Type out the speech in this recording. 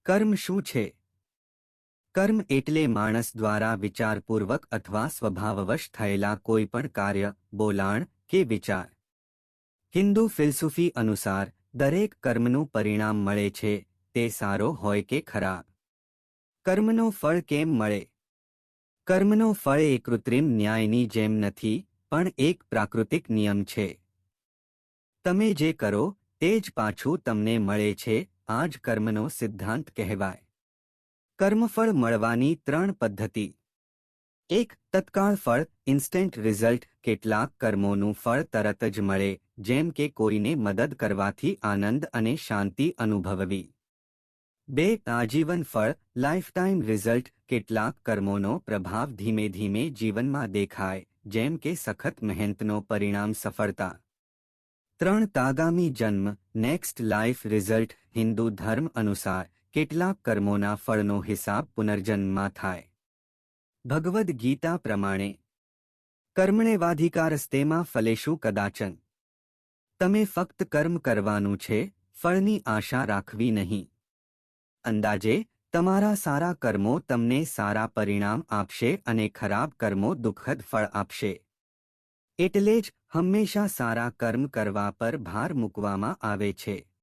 કર્મ શું છે? કર્મ એટલે માણસ દ્વારા વિચારપૂર્વક અથવા સ્વભાવવશ થયેલા કોઈપણ કાર્ય, બોલાણ કે વિચાર. હિન્દુ ફિલસૂફી અનુસાર દરેક કર્મનું પરિણામ મળે છે, તે સારો હોય કે ખરાબ. કર્મનો ફળ કેમ મળે? કર્મનો ફળ એ કૃત્રિમ ન્યાયની જેમ નથી, પણ એક પ્રાકૃતિક નિયમ છે. તમે જે કરો તે જ પાછું તમને મળે છે, આ જ કર્મનો સિદ્ધાંત કહેવાય. કર્મફળ મળવાની 3 પદ્ધતિ. 1. તત્કાળ ફળ, ઇન્સ્ટન્ટ રિઝલ્ટ. કેટલાક કર્મોનું ફળ તરત જ મળે, જેમ કે કોઈને મદદ કરવાથી આનંદ અને શાંતિ અનુભવવી. 2. આજીવન ફળ, લાઇફટાઇમ રિઝલ્ટ. કેટલાક કર્મોનો પ્રભાવ ધીમે ધીમે જીવનમાં દેખાય, જેમ કે સખત મહેનતનો પરિણામ સફળતા. 3. તાગામી જન્મ, નેક્સ્ટ લાઇફ રિઝલ્ટ. હિન્દુ ધર્મ અનુસાર કેટલાક કર્મોના ફળનો હિસાબ પુનર્જન્મમાં થાય. ભગવદ્ ગીતા પ્રમાણે કર્મણેવાધિકારસ્તેમાં ફલેષુ કદાચન. તમે ફક્ત કર્મ કરવાનું છે, ફળની આશા રાખવી નહીં. અંદાજે તમારા સારા કર્મો તમને સારા પરિણામ આપશે અને ખરાબ કર્મો દુઃખદ ફળ આપશે. એટલે જ હંમેશા સારા કર્મ કરવા પર ભાર મૂકવામાં આવે છે.